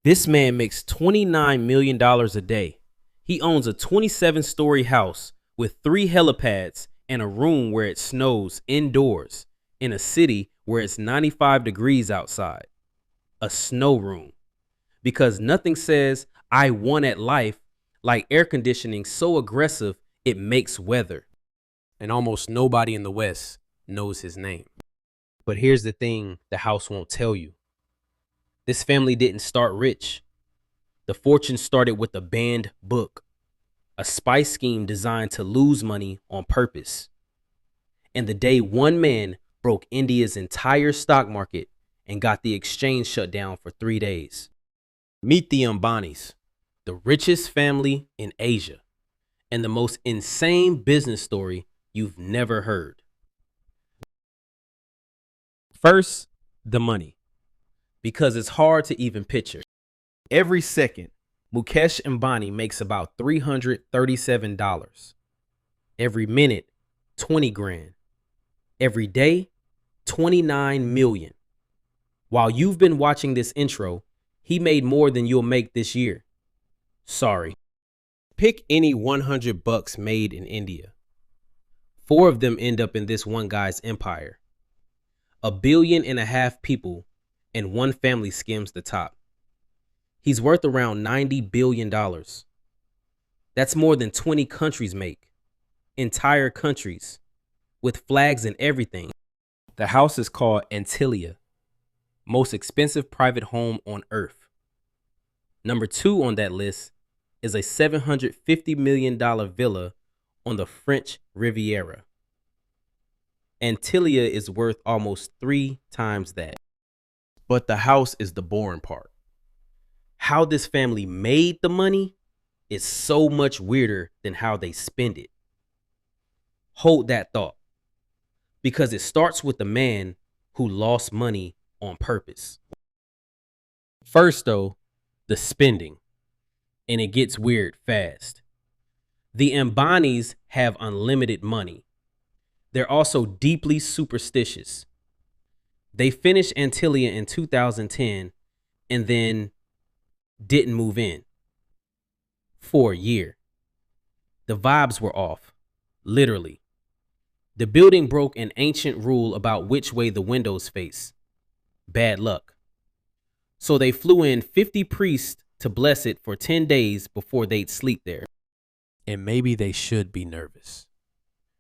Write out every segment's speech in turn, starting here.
This man makes $29 million a day. He owns a 27-story house with 3 helipads and a room where it snows indoors in a city where it's 95 degrees outside. A snow room. Because nothing says I won at life like air conditioning so aggressive it makes weather. And almost nobody in the West knows his name. But here's the thing the house won't tell you. This family didn't start rich. The fortune started with a banned book, a spy scheme designed to lose money on purpose. And the day one man broke India's entire stock market and got the exchange shut down for 3 days. Meet the Ambanis, the richest family in Asia, and the most insane business story you've never heard. First, the money, because it's hard to even picture. Every second, Mukesh Ambani makes about $337. Every minute, 20 grand. Every day, 29 million. While you've been watching this intro, he made more than you'll make this year. Sorry. Pick any 100 bucks made in India. 4 of them end up in this one guy's empire. 1.5 billion people, and one family skims the top. He's worth around $90 billion. That's more than 20 countries make. Entire countries. With flags and everything. The house is called Antilia. Most expensive private home on earth. Number 2 on that list is a $750 million villa on the French Riviera. Antilia is worth almost 3 times that. But the house is the boring part. How this family made the money is so much weirder than how they spend it. Hold that thought. Because it starts with the man who lost money on purpose. First though, the spending. And it gets weird fast. The Ambanis have unlimited money. They're also deeply superstitious. They finished Antilia in 2010 and then didn't move in for a year. The vibes were off, literally. The building broke an ancient rule about which way the windows face. Bad luck. So they flew in 50 priests to bless it for 10 days before they'd sleep there. And maybe they should be nervous.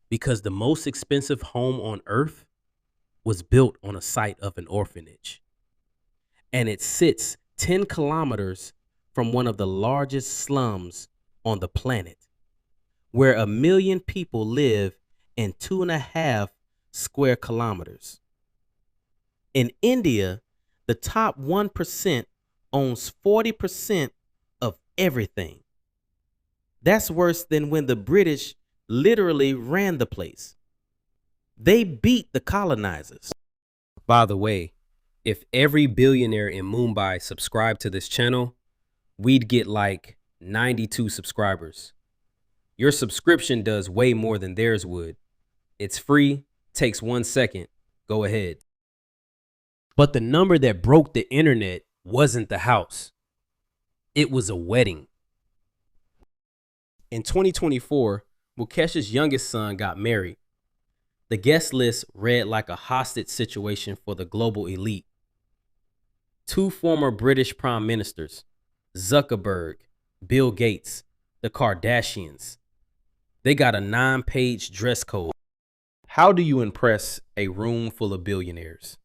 Because the most expensive home on earth was built on a site of an orphanage. And it sits 10 kilometers from one of the largest slums on the planet, where 1 million people live in 2.5 square kilometers. In India, the top 1% owns 40% of everything. That's worse than when the British literally ran the place. They beat the colonizers. By the way, if every billionaire in Mumbai subscribed to this channel, we'd get like 92 subscribers. Your subscription does way more than theirs would. It's free, takes 1 second. Go ahead. But the number that broke the internet wasn't the house. It was a wedding. In 2024, Mukesh's youngest son got married. The guest list read like a hostage situation for the global elite. 2 former British prime ministers, Zuckerberg, Bill Gates, the Kardashians. They got a 9-page dress code. How do you impress a room full of billionaires?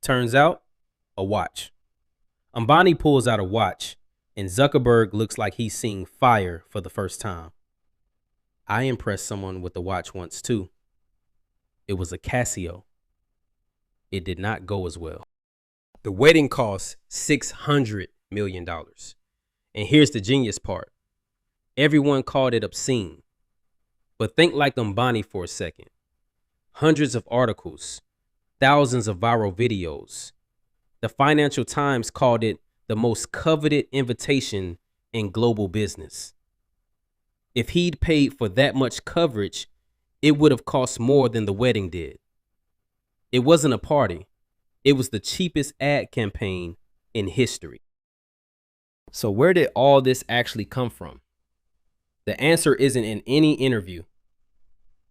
Turns out, a watch. Ambani pulls out a watch, and Zuckerberg looks like he's seeing fire for the first time. I impressed someone with a watch once too. It was a Casio. It did not go as well. The wedding cost $600 million. And here's the genius part. Everyone called it obscene. But think like Ambani for a second. Hundreds of articles, thousands of viral videos. The Financial Times called it the most coveted invitation in global business. If he'd paid for that much coverage, it would have cost more than the wedding did. It wasn't a party. It was the cheapest ad campaign in history. So where did all this actually come from? The answer isn't in any interview.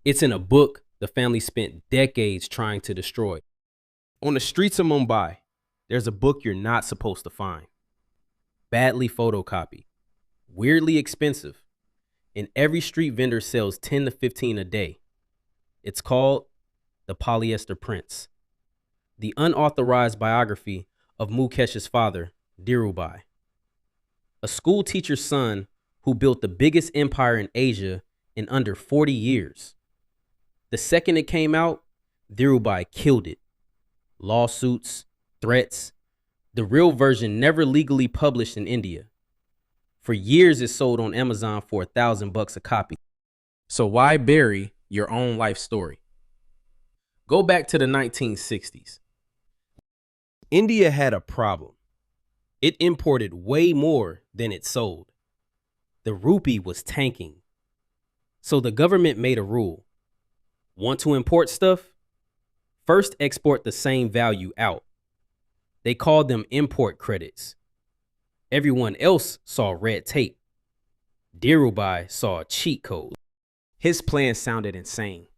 It's in a book the family spent decades trying to destroy. On the streets of Mumbai, there's a book you're not supposed to find. Badly photocopied, weirdly expensive, and every street vendor sells 10 to 15 a day. It's called The Polyester Prince, the unauthorized biography of Mukesh's father, Dhirubhai, a school teacher's son who built the biggest empire in Asia in under 40 years. The second it came out, Dhirubhai killed it. Lawsuits, threats. The real version never legally published in India. For years, it sold on Amazon for $1,000 a copy. So why bury your own life story? Go back to the 1960s. India had a problem. It imported way more than it sold. The rupee was tanking. So the government made a rule. Want to import stuff? First, export the same value out. They called them import credits. Everyone else saw red tape. Dhirubhai saw a cheat code. His plan sounded insane.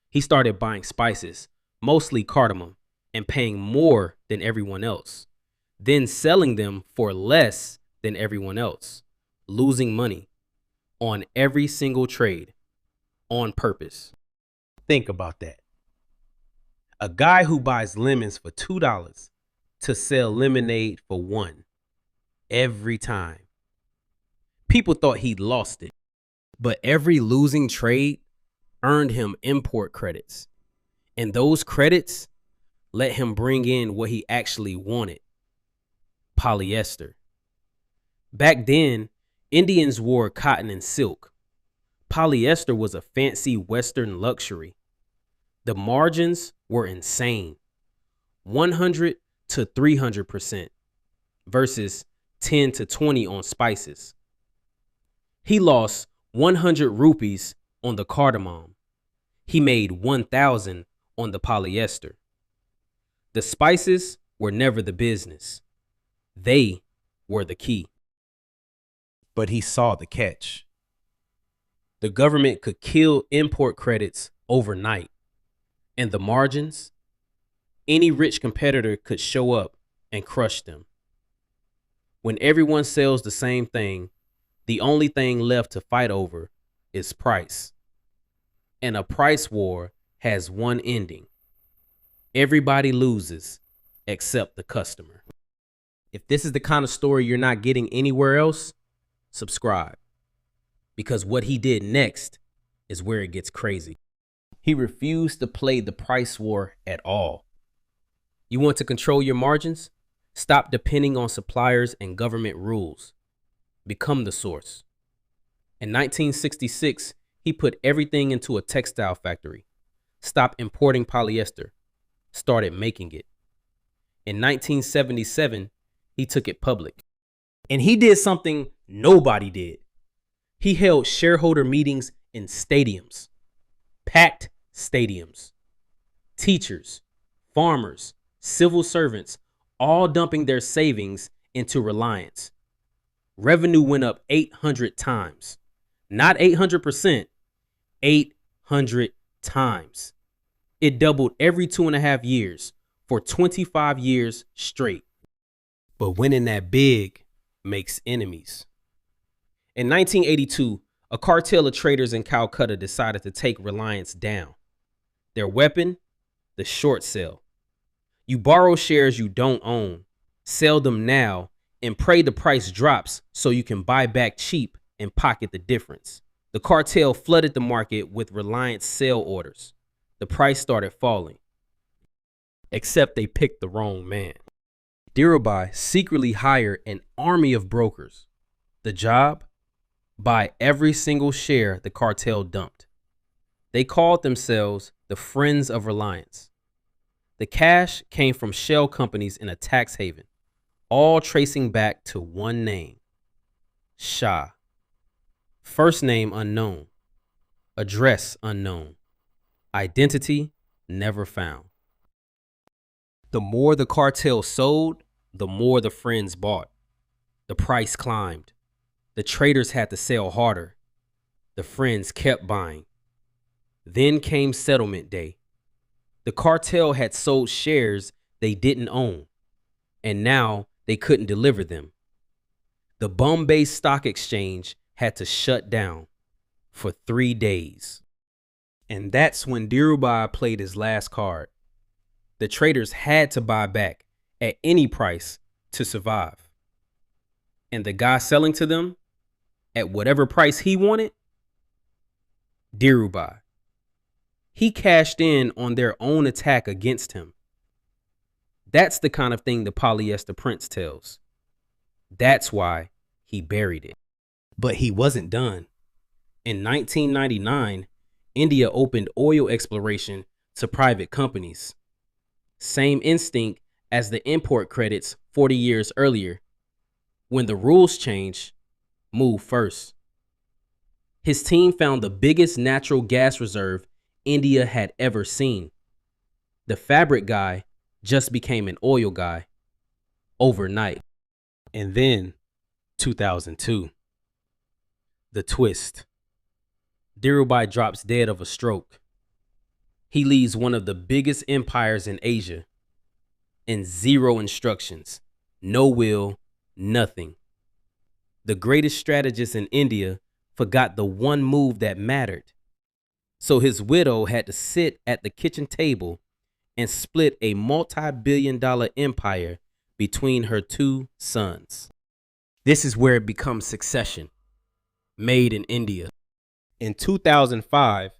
He started buying spices, mostly cardamom, and paying more than everyone else, then selling them for less than everyone else, losing money on every single trade on purpose. Think about that. A guy who buys lemons for $2 to sell lemonade for $1 every time. People thought he'd lost it, but every losing trade earned him import credits, and those credits let him bring in what he actually wanted: polyester. Back then, Indians wore cotton and silk. Polyester was a fancy Western luxury. The margins were insane: 100 to 300% versus 10 to 20 on spices. He lost 100 rupees on the cardamom. He made 1,000 on the polyester. The spices were never the business. They were the key. But he saw the catch. The government could kill import credits overnight. And the margins? Any rich competitor could show up and crush them. When everyone sells the same thing, the only thing left to fight over is price. And a price war has one ending. Everybody loses except the customer. If this is the kind of story you're not getting anywhere else, subscribe. Because what he did next is where it gets crazy. He refused to play the price war at all. You want to control your margins? Stop depending on suppliers and government rules. Become the source. In 1966, he put everything into a textile factory. Stopped importing polyester. Started making it. In 1977, he took it public. And he did something nobody did. He held shareholder meetings in stadiums. Packed stadiums. Teachers, farmers, civil servants, all dumping their savings into Reliance. Revenue went up 800 times. Not 800%, 800 times. It doubled every 2.5 years for 25 years straight. But winning that big makes enemies. In 1982, a cartel of traders in Calcutta decided to take Reliance down. Their weapon? The short sale. You borrow shares you don't own, sell them now, and pray the price drops so you can buy back cheap and pocket the difference. The cartel flooded the market with Reliance sale orders. The price started falling. Except they picked the wrong man. Dhirubhai secretly hired an army of brokers. The job? Buy every single share the cartel dumped. They called themselves the Friends of Reliance. The cash came from shell companies in a tax haven, all tracing back to one name: Shah. First name unknown. Address unknown. Identity never found. The more the cartel sold, the more the friends bought. The price climbed. The traders had to sell harder. The friends kept buying. Then came settlement day. The cartel had sold shares they didn't own, and now they couldn't deliver them. The Bombay Stock Exchange had to shut down for 3 days. And that's when Dhirubhai played his last card. The traders had to buy back at any price to survive. And the guy selling to them at whatever price he wanted, Dhirubhai. He cashed in on their own attack against him. That's the kind of thing the polyester prince tells. That's why he buried it. But he wasn't done. In 1999, India opened oil exploration to private companies. Same instinct as the import credits 40 years earlier. When the rules change, move first. His team found the biggest natural gas reserve India had ever seen. The fabric guy just became an oil guy overnight. And then 2002. The twist. Dhirubhai drops dead of a stroke. He leads one of the biggest empires in Asia and zero instructions, no will, nothing. The greatest strategist in India forgot the one move that mattered. So his widow had to sit at the kitchen table and split a multi-billion-dollar empire between her two sons. This is where it becomes Succession, made in India. In 2005,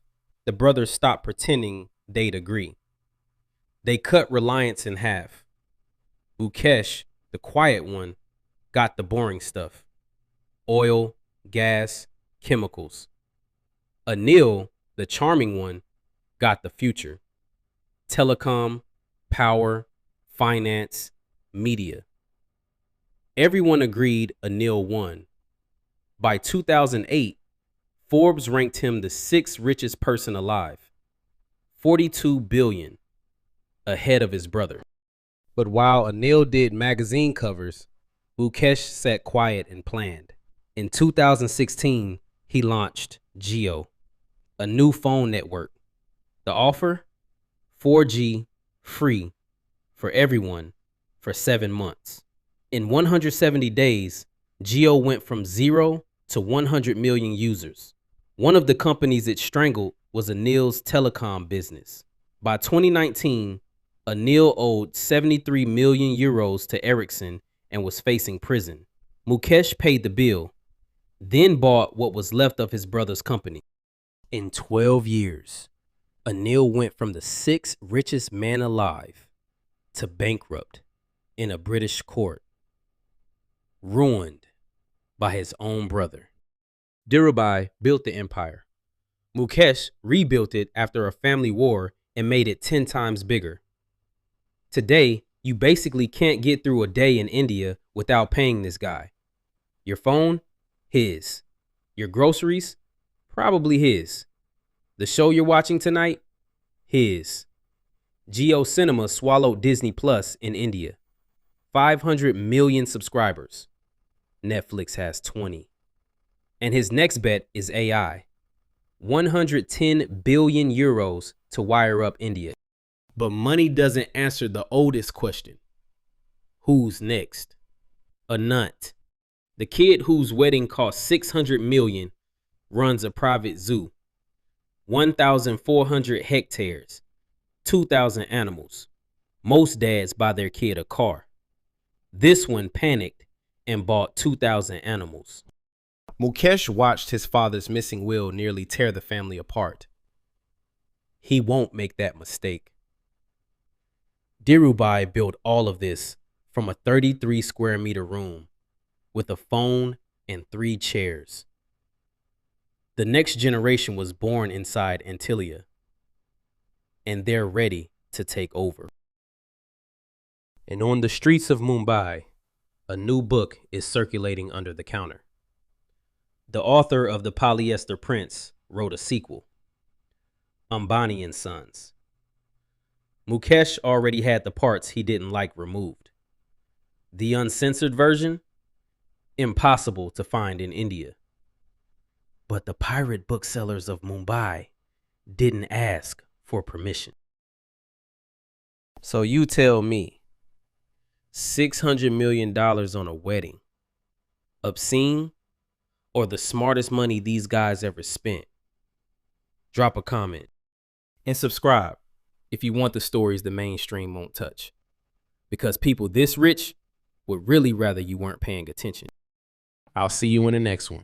the brothers stopped pretending they'd agree. They cut reliance in half. Mukesh, the quiet one, got the boring stuff: oil, gas, chemicals. Anil, the charming one, got the future: telecom, power, finance, media. Everyone agreed Anil won. By 2008, Forbes ranked him the 6th richest person alive, $42 billion, ahead of his brother. But while Anil did magazine covers, Mukesh sat quiet and planned. In 2016, he launched Jio, a new phone network. The offer? 4G, free, for everyone, for 7 months. In 170 days, Jio went from 0 to 100 million users. One of the companies it strangled was Anil's telecom business. By 2019, Anil owed 73 million euros to Ericsson and was facing prison. Mukesh paid the bill, then bought what was left of his brother's company. In 12 years, Anil went from the 6th richest man alive to bankrupt in a British court, ruined by his own brother. Dhirubhai built the empire. Mukesh rebuilt it after a family war and made it 10 times bigger. Today, you basically can't get through a day in India without paying this guy. Your phone? His. Your groceries? Probably his. The show you're watching tonight? His. Jio Cinema swallowed Disney Plus in India. 500 million subscribers. Netflix has 20. And his next bet is AI. 110 billion euros to wire up India. But money doesn't answer the oldest question. Who's next? Anant, the kid whose wedding cost 600 million, runs a private zoo. 1,400 hectares, 2,000 animals. Most dads buy their kid a car. This one panicked and bought 2,000 animals. Mukesh watched his father's missing will nearly tear the family apart. He won't make that mistake. Dhirubhai built all of this from a 33 square meter room with a phone and 3 chairs. The next generation was born inside Antilia, and they're ready to take over. And on the streets of Mumbai, a new book is circulating under the counter. The author of The Polyester Prince wrote a sequel, Ambani and Sons. Mukesh already had the parts he didn't like removed. The uncensored version? impossible to find in India. But the pirate booksellers of Mumbai didn't ask for permission. So you tell me, $600 million on a wedding, obscene, or the smartest money these guys ever spent? Drop a comment and subscribe if you want the stories the mainstream won't touch. Because people this rich would really rather you weren't paying attention. I'll see you in the next one.